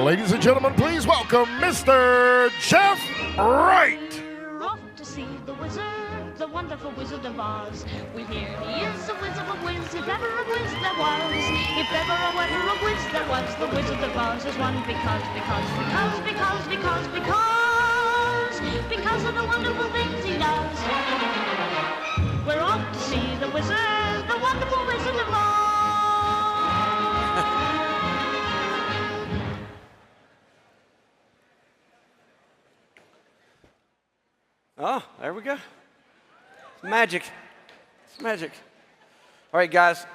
Ladies and gentlemen, please welcome Mr. Jeff Wright. We're off to see the wizard, the wonderful Wizard of Oz. We hear he is a wizard of wiz, if ever a wiz there was. If ever a wiz there was, the Wizard of Oz is one because of the wonderful things he does. We're off to see the wizard, the wonderful Wizard of Oz. Oh, there we go. It's magic. It's magic. All right, guys,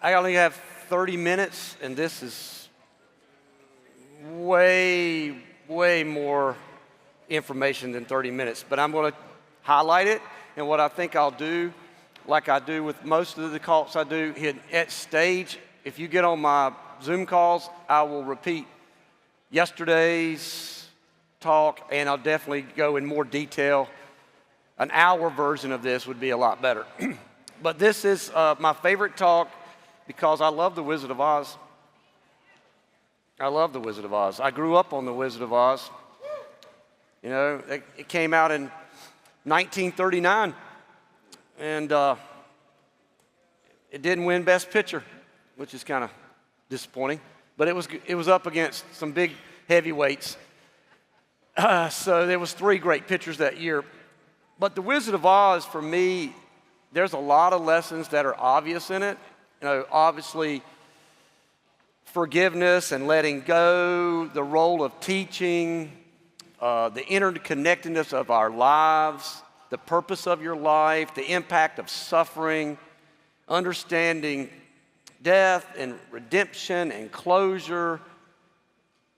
I only have 30 minutes, and this is way more information than 30 minutes. But I'm going to highlight it, and what I think I'll do, like I do with most of the talks I do at stage, if you get on my Zoom calls, I will repeat yesterday's talk, and I'll definitely go in more detail. An hour version of this would be a lot better. But this is my favorite talk because I love the Wizard of Oz. I love the Wizard of Oz. I grew up on the Wizard of Oz. You know, it came out in 1939, and it didn't win Best Picture, which is kind of disappointing. But it was up against some big heavyweights. So there was 3 great pictures that year. But the Wizard of Oz, for me, there's a lot of lessons that are obvious in it. You know, obviously, forgiveness and letting go, the role of teaching, the interconnectedness of our lives, the purpose of your life, the impact of suffering, understanding death and redemption and closure,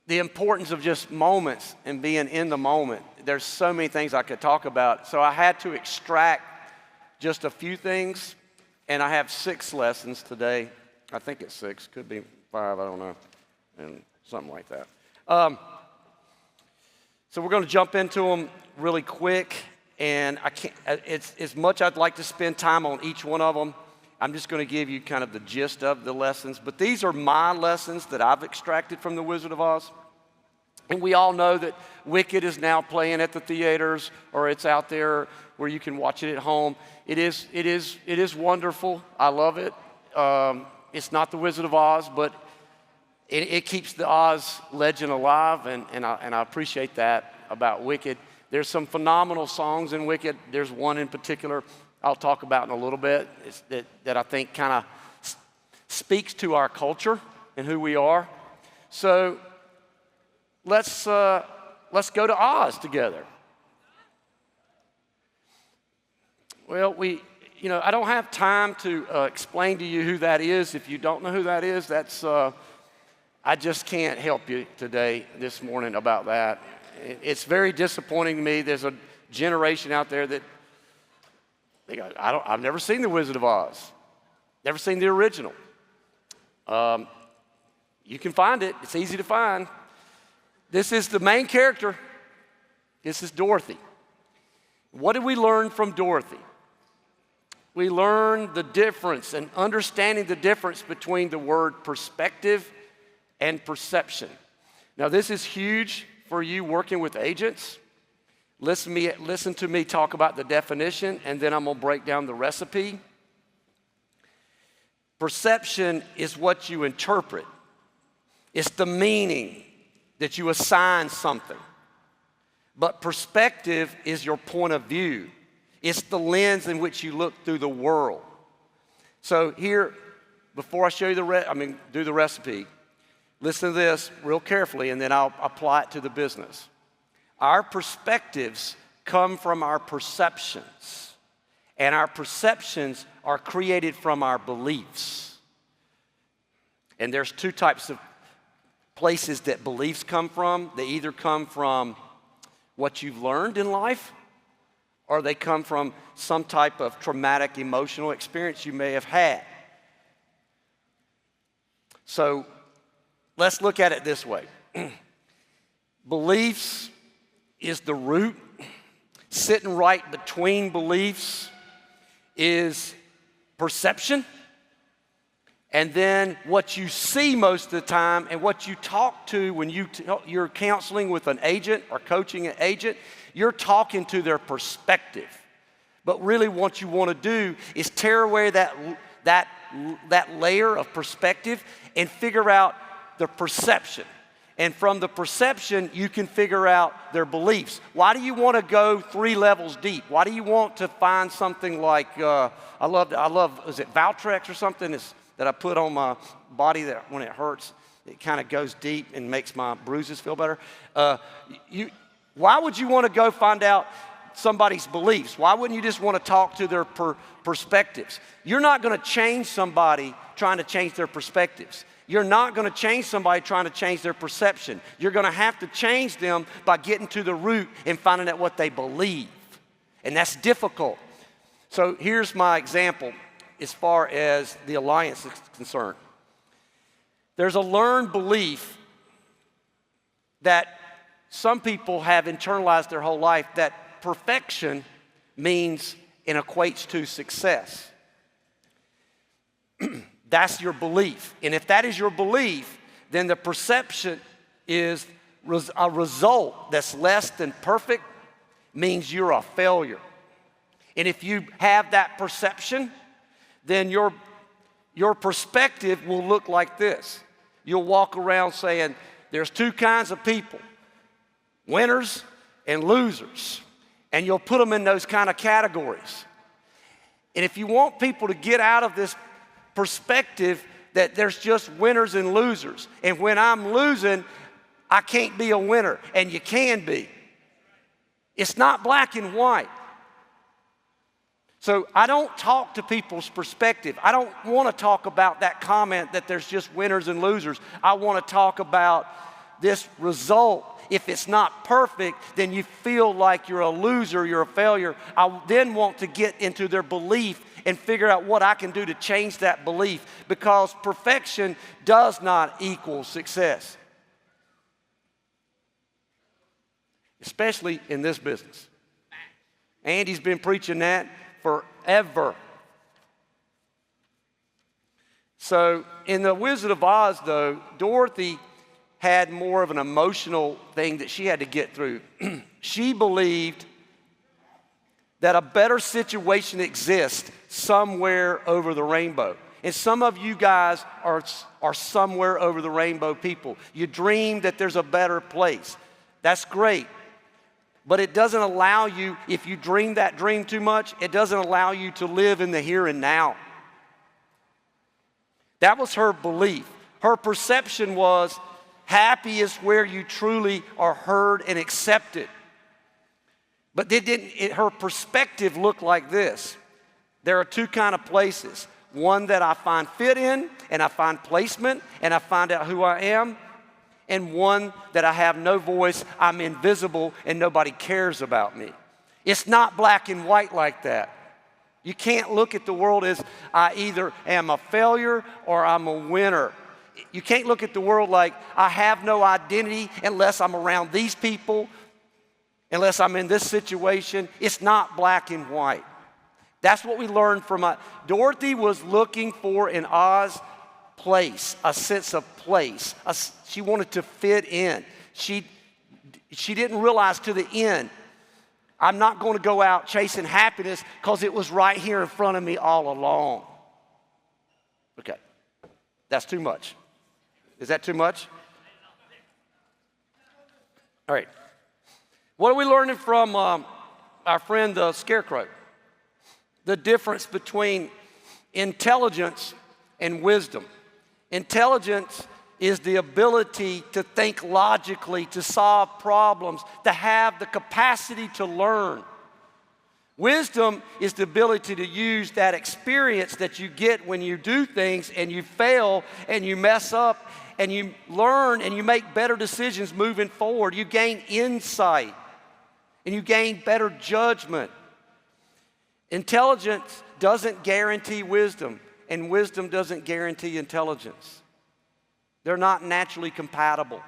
the importance of just moments and being in the moment. There's so many things I could talk about. So I had to extract just a few things, and I have 6 lessons today. I think it's 6, could be 5, I don't know, and something like that. So we're going to jump into them really quick, and it's as much I'd like to spend time on each one of them. I'm just going to give you kind of the gist of the lessons, but these are my lessons that I've extracted from the Wizard of Oz. And we all know that Wicked is now playing at the theaters, or it's out there where you can watch it at home. It is wonderful. I love it. It's not the Wizard of Oz, but it keeps the Oz legend alive, and I appreciate that about Wicked. There's some phenomenal songs in Wicked. There's one in particular I'll talk about in a little bit that I think kind of speaks to our culture and who we are. So let's go to Oz together. Well, I don't have time to explain to you who that is. If you don't know who that is, I just can't help you today, this morning, about that. It's very disappointing to me. There's a generation out there that they go, I've never seen the Wizard of Oz, never seen the original. You can find it. It's easy to find. This is the main character. This is Dorothy. What did we learn from Dorothy? We learned the difference and understanding the difference between the word perspective and perception. Now, this is huge for you working with agents. Listen to me talk about the definition, and then I'm going to break down the recipe. Perception is what you interpret. It's the meaning that you assign something. But perspective is your point of view. It's the lens in which you look through the world. So here, before I show you do the recipe, listen to this real carefully, and then I'll apply it to the business. Our perspectives come from our perceptions, and our perceptions are created from our beliefs. And there's 2 types of places that beliefs come from. They either come from what you've learned in life, or they come from some type of traumatic emotional experience you may have had. So let's look at it this way. Beliefs is the root. Sitting right between beliefs is perception. and then what you see most of the time and what you talk to when you're counseling with an agent or coaching an agent, you're talking to their perspective. But really what you want to do is tear away that layer of perspective and figure out the perception. And from the perception, you can figure out their beliefs. Why do you want to go 3 levels deep? Why do you want to find something like, I love, is it Valtrex or something that I put on my body that when it hurts, it kind of goes deep and makes my bruises feel better? Why would you want to go find out somebody's beliefs? Why wouldn't you just want to talk to their perspectives? You're not going to change somebody trying to change their perspectives. You're not going to change somebody trying to change their perception. You're going to have to change them by getting to the root and finding out what they believe. And that's difficult. So here's my example as far as the alliance is concerned. There's a learned belief that some people have internalized their whole life that perfection means and equates to success. That's your belief. And if that is your belief, then the perception is a result that's less than perfect means you're a failure. And if you have that perception, then your perspective will look like this. You'll walk around saying, there's 2 kinds of people, winners and losers. And you'll put them in those kind of categories. And if you want people to get out of this perspective that there's just winners and losers, and when I'm losing, I can't be a winner, and you can be. It's not black and white. So I don't talk to people's perspective. I don't want to talk about that comment that there's just winners and losers. I want to talk about this result. If it's not perfect, then you feel like you're a loser, you're a failure. I then want to get into their belief and figure out what I can do to change that belief, because perfection does not equal success, especially in this business. Andy's been preaching that forever. So in the Wizard of Oz, though, Dorothy had more of an emotional thing that she had to get through. She believed that a better situation exists somewhere over the rainbow. And some of you guys are somewhere over the rainbow people. You dream that there's a better place. That's great. But it doesn't allow you, if you dream that dream too much, it doesn't allow you to live in the here and now. That was her belief. Her perception was, happy is where you truly are heard and accepted. But her perspective looked like this. There are 2 kind of places. One that I find fit in, and I find placement, and I find out who I am. And one that I have no voice, I'm invisible, and nobody cares about me. It's not black and white like that. You can't look at the world as I either am a failure or I'm a winner. You can't look at the world like I have no identity unless I'm around these people, unless I'm in this situation. It's not black and white. That's what we learned from Dorothy was looking for in Oz place, a sense of place. She wanted to fit in. She didn't realize to the end, I'm not going to go out chasing happiness because it was right here in front of me all along. Okay, that's too much. Is that too much? All right. What are we learning from our friend the Scarecrow? The difference between intelligence and wisdom. Intelligence is the ability to think logically, to solve problems, to have the capacity to learn. Wisdom is the ability to use that experience that you get when you do things and you fail and you mess up and you learn and you make better decisions moving forward. You gain insight and you gain better judgment. Intelligence doesn't guarantee wisdom, and wisdom doesn't guarantee intelligence. They're not naturally compatible.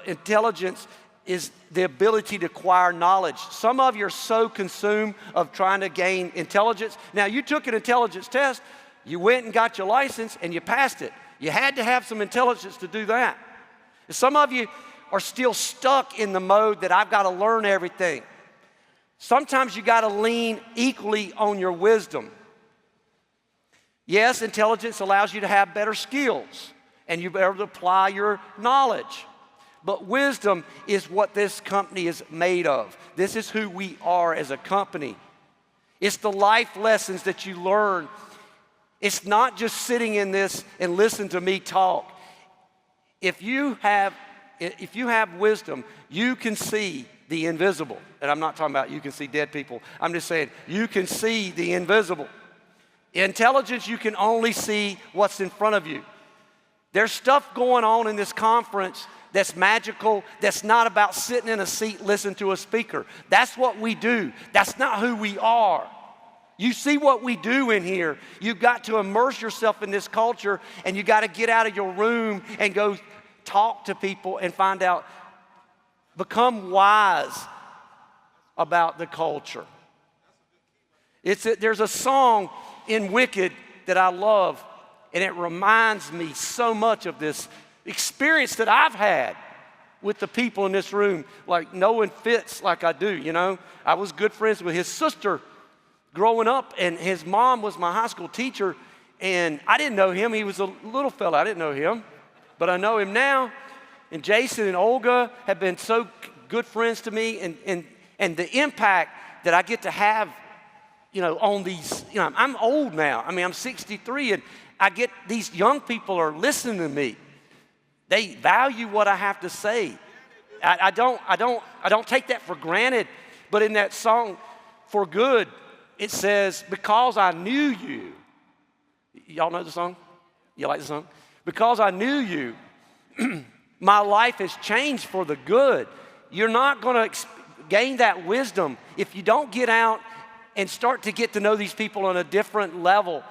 Intelligence is the ability to acquire knowledge. Some of you are so consumed of trying to gain intelligence. Now, you took an intelligence test. You went and got your license and you passed it. You had to have some intelligence to do that. Some of you are still stuck in the mode that I've got to learn everything. Sometimes you got to lean equally on your wisdom. Yes, intelligence allows you to have better skills and you're able to apply your knowledge. But wisdom is what this company is made of. This is who we are as a company. It's the life lessons that you learn. It's not just sitting in this and listen to me talk. If you have wisdom, you can see the invisible. And I'm not talking about you can see dead people. I'm just saying you can see the invisible. Intelligence, you can only see what's in front of you. There's stuff going on in this conference that's magical, that's not about sitting in a seat listening to a speaker. That's what we do. That's not who we are. You see what we do in here. You've got to immerse yourself in this culture, and you got to get out of your room and go talk to people and find out, become wise about the culture. There's a song in Wicked that I love, and it reminds me so much of this experience that I've had with the people in this room, like knowing Fitz like I do, you know. I was good friends with his sister growing up, and his mom was my high school teacher, and I didn't know him. He was a little fella. I didn't know him, but I know him now. And Jason and Olga have been so good friends to me, and the impact that I get to have, you know, on these, you know, I'm old now. I mean, I'm 63, and I get these young people are listening to me. They value what I have to say. I don't take that for granted. But in that song, For Good, it says, because I knew you. Y'all know the song? You like the song? Because I knew you, my life has changed for the good. You're not going to gain that wisdom if you don't get out and start to get to know these people on a different level.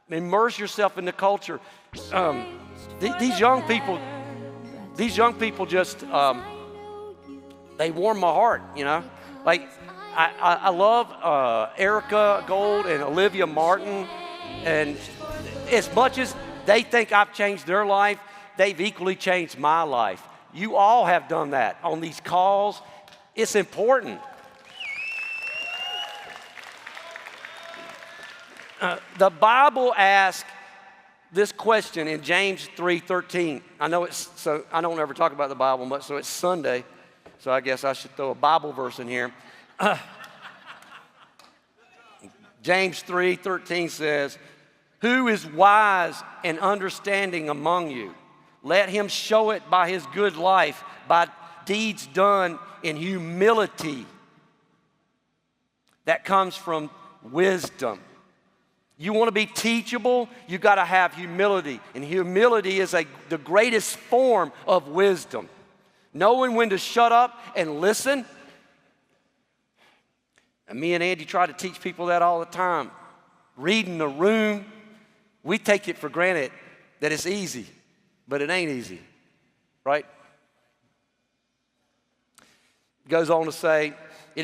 Immerse yourself in the culture. These young people just, they warm my heart, you know? Like, I love Erica Gold and Olivia Martin, and as much as they think I've changed their life, they've equally changed my life. You all have done that on these calls. It's important. The Bible asks this question in James 3:13. I know I don't ever talk about the Bible much, so it's Sunday, so I guess I should throw a Bible verse in here. James 3:13 says, who is wise and understanding among you? Let him show it by his good life, by deeds done in humility. That comes from wisdom. You want to be teachable, you got to have humility. And humility is the greatest form of wisdom. Knowing when to shut up and listen. And me and Andy try to teach people that all the time. Reading the room, we take it for granted that it's easy, but it ain't easy, right? It goes on to say, you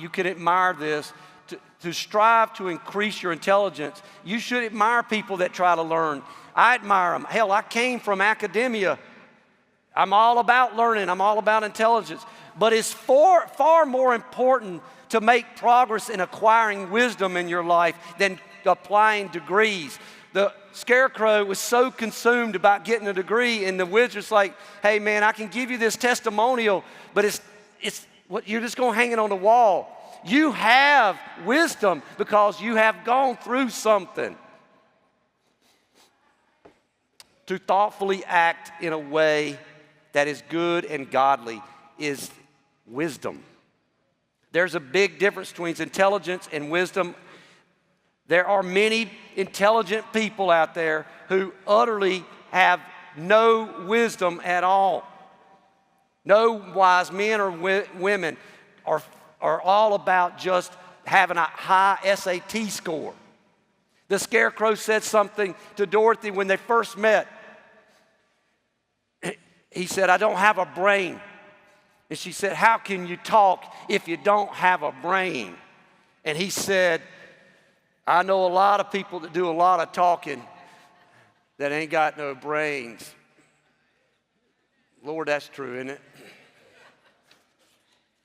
can admire this. To strive to increase your intelligence, you should admire people that try to learn. I admire them. Hell, I came from academia. I'm all about learning. I'm all about intelligence. But it's far more important to make progress in acquiring wisdom in your life than applying degrees. The Scarecrow was so consumed about getting a degree, and the wizard's like, hey man, I can give you this testimonial, but it's what you're just gonna hang it on the wall. You have wisdom because you have gone through something. To thoughtfully act in a way that is good and godly is wisdom. There's a big difference between intelligence and wisdom. There are many intelligent people out there who utterly have no wisdom at all. No wise men or women are all about just having a high SAT score. The Scarecrow said something to Dorothy when they first met. He said, I don't have a brain. And she said, how can you talk if you don't have a brain? And he said, I know a lot of people that do a lot of talking that ain't got no brains. Lord, that's true, isn't it?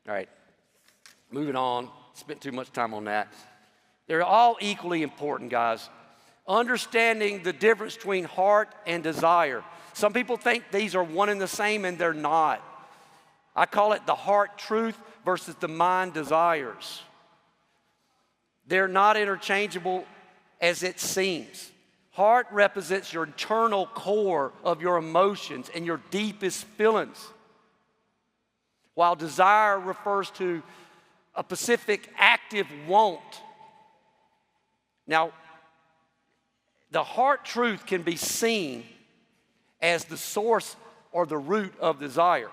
All right, moving on. Spent too much time on that. They're all equally important, guys. Understanding the difference between heart and desire. Some people think these are one and the same, and they're not. I call it the heart truth versus the mind desires. They're not interchangeable as it seems. Heart represents your internal core of your emotions and your deepest feelings, while desire refers to a specific active want. Now, the heart truth can be seen as the source or the root of desire.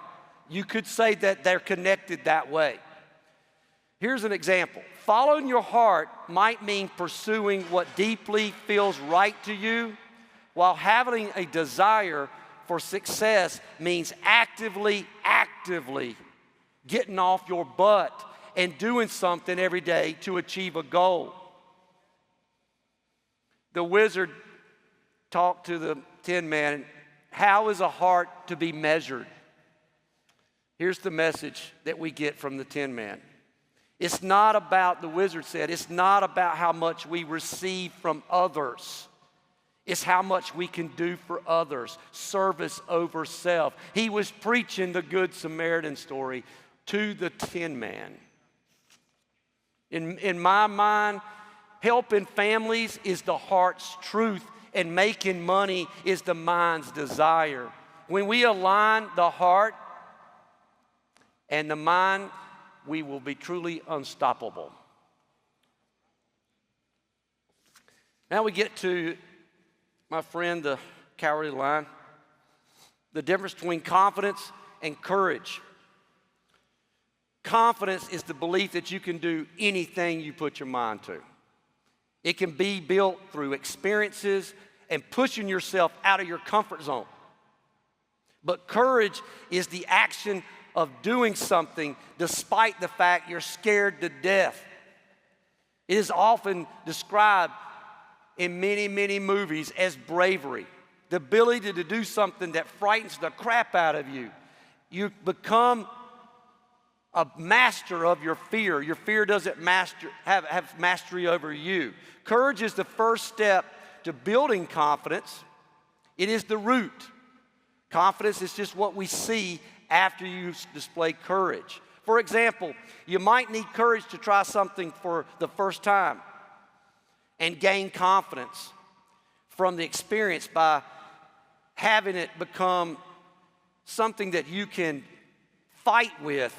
You could say that they're connected that way. Here's an example. Following your heart might mean pursuing what deeply feels right to you, while having a desire for success means actively getting off your butt and doing something every day to achieve a goal. The wizard talked to the Tin Man, how is a heart to be measured? Here's the message that we get from the Tin Man. It's not about, the wizard said, it's not about how much we receive from others. It's how much we can do for others. Service over self. He was preaching the Good Samaritan story to the Tin Man. In my mind, helping families is the heart's truth, and making money is the mind's desire. When we align the heart and the mind, we will be truly unstoppable. Now we get to my friend, the Cowardly Lion. The difference between confidence and courage. Confidence is the belief that you can do anything you put your mind to. It can be built through experiences and pushing yourself out of your comfort zone. But courage is the action of doing something despite the fact you're scared to death. It is often described in many, many movies as bravery. The ability to do something that frightens the crap out of you. You become a master of your fear. Your fear doesn't have mastery over you. Courage is the first step to building confidence. It is the root. Confidence is just what we see after you display courage. For example, you might need courage to try something for the first time and gain confidence from the experience by having it become something that you can fight with.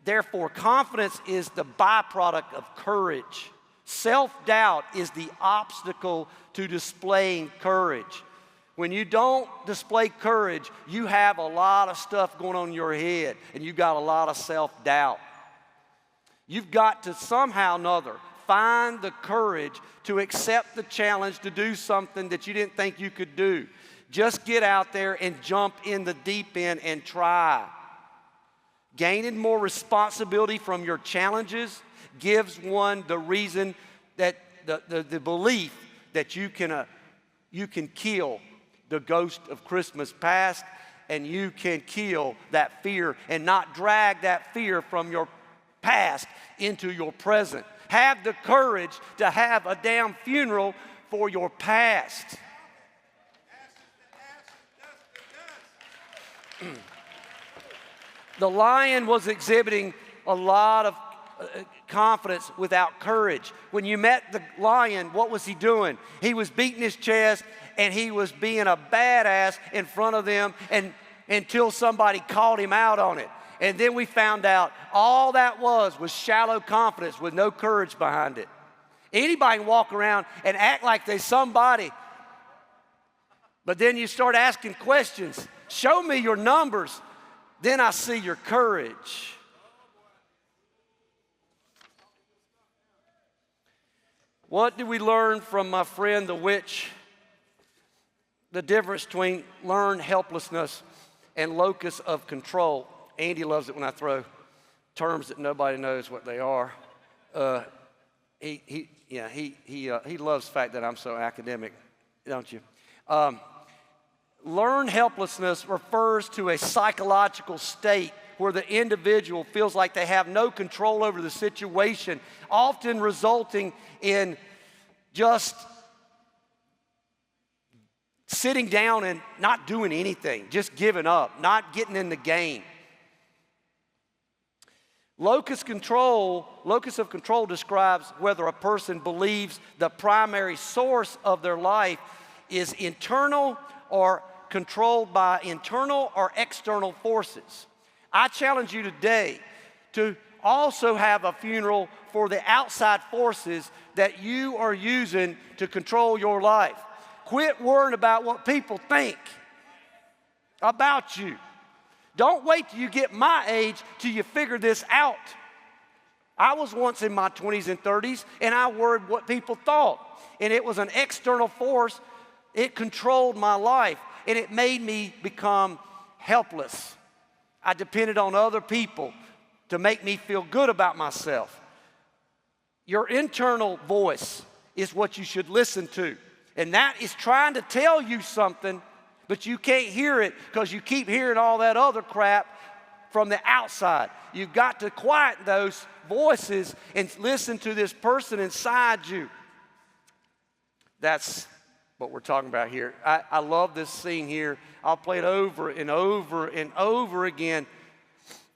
Therefore, confidence is the byproduct of courage. Self-doubt is the obstacle to displaying courage. When you don't display courage, you have a lot of stuff going on in your head, and you've got a lot of self-doubt. You've got to somehow or another find the courage to accept the challenge to do something that you didn't think you could do. Just get out there and jump in the deep end and try. Gaining more responsibility from your challenges gives one the reason that the belief that you can kill the ghost of Christmas past, and you can kill that fear and not drag that fear from your past into your present. Have the courage to have a damn funeral for your past. The lion was exhibiting a lot of confidence without courage. When you met the lion, what was he doing? He was beating his chest, and he was being a badass in front of them until somebody called him out on it. And then we found out all that was shallow confidence with no courage behind it. Anybody can walk around and act like they're somebody, but then you start asking questions. Show me your numbers, then I see your courage. What did we learn from my friend the witch? The difference between learned helplessness and locus of control. Andy loves it when I throw terms that nobody knows what they are. he loves the fact that I'm so academic, don't you? Learned helplessness refers to a psychological state where the individual feels like they have no control over the situation, often resulting in just sitting down and not doing anything, just giving up, not getting in the game. Locus of control describes whether a person believes the primary source of their life is internal or controlled by internal or external forces. I challenge you today to also have a funeral for the outside forces that you are using to control your life. Quit worrying about what people think about you. Don't wait till you get my age till you figure this out. I was once in my 20s and 30s, and I worried what people thought. And it was an external force. It controlled my life, and it made me become helpless. I depended on other people to make me feel good about myself. Your internal voice is what you should listen to, and that is trying to tell you something, but you can't hear it because you keep hearing all that other crap from the outside. You've got to quiet those voices and listen to this person inside you. That's what we're talking about here. I love this scene here. I'll play it over and over and over again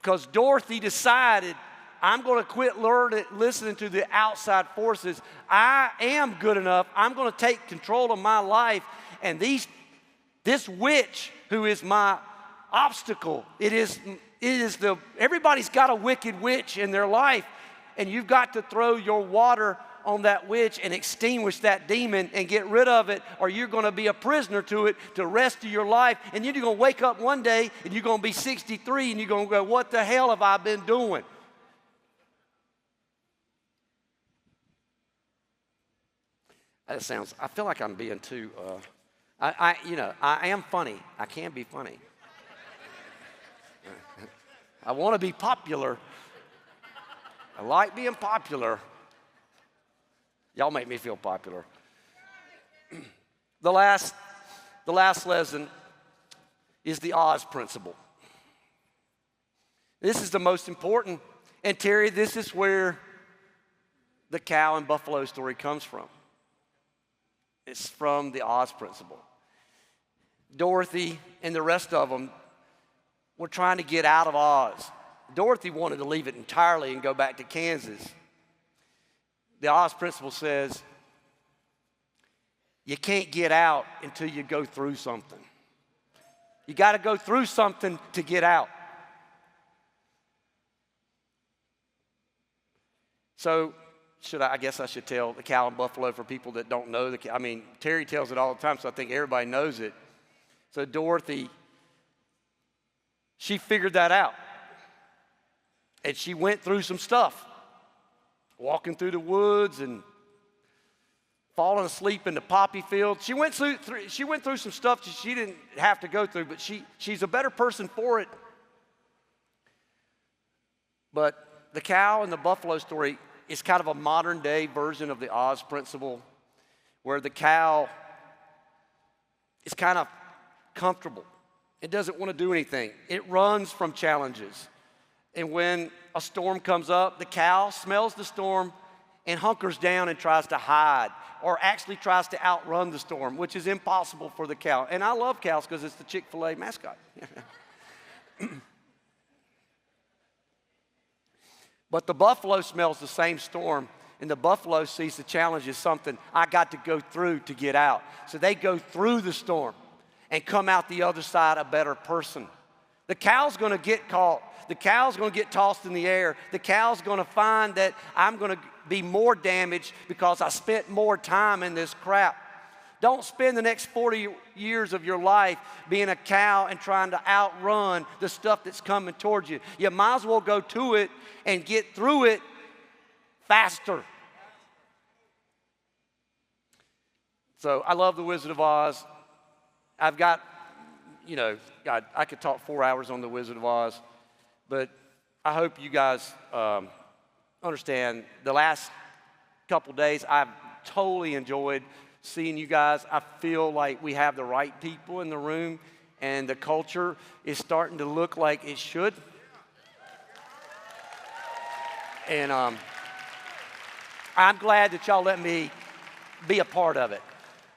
because Dorothy decided, I'm going to quit listening to the outside forces. I am good enough. I'm going to take control of my life. And this witch who is my obstacle, everybody's got a wicked witch in their life, and you've got to throw your water on that witch and extinguish that demon and get rid of it, or you're going to be a prisoner to it the rest of your life. And then you're going to wake up one day and you're going to be 63 and you're going to go, what the hell have I been doing? I feel like I'm being too, I am funny. I can be funny. I want to be popular. I like being popular. Y'all make me feel popular. The last lesson is the Oz principle. This is the most important. And Terry, this is where the cow and buffalo story comes from. It's from the Oz principle. Dorothy and the rest of them were trying to get out of Oz. Dorothy wanted to leave it entirely and go back to Kansas. The Oz principle says you can't get out until you go through something. You got to go through something to get out. So, I guess I should tell the cow and buffalo for people that don't know the cow. I mean, Terry tells it all the time, so I think everybody knows it. So Dorothy, she figured that out. And she went through some stuff. Walking through the woods and falling asleep in the poppy field. She went through some stuff that she didn't have to go through, but she's a better person for it. But the cow and the buffalo story is kind of a modern day version of the Oz principle, where the cow is kind of comfortable. It doesn't want to do anything. It runs from challenges. And when a storm comes up, the cow smells the storm and hunkers down and tries to hide, or actually tries to outrun the storm, which is impossible for the cow. And I love cows because it's the Chick-fil-A mascot. But the buffalo smells the same storm, and the buffalo sees the challenge as something I got to go through to get out. So they go through the storm and come out the other side a better person. The cow's going to get caught. The cow's going to get tossed in the air. The cow's going to find that I'm going to be more damaged because I spent more time in this crap. Don't spend the next 40 years of your life being a cow and trying to outrun the stuff that's coming towards you. You might as well go to it and get through it faster. So I love the Wizard of Oz. I've got, God, I could talk 4 hours on the Wizard of Oz. But I hope you guys understand the last couple days. I've totally enjoyed seeing you guys. I feel like we have the right people in the room, and the culture is starting to look like it should. And I'm glad that y'all let me be a part of it.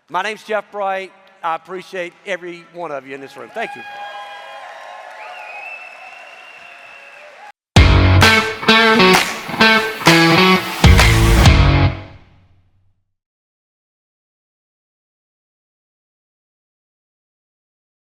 My name's Jeff Bright. I appreciate every one of you in this room. Thank you.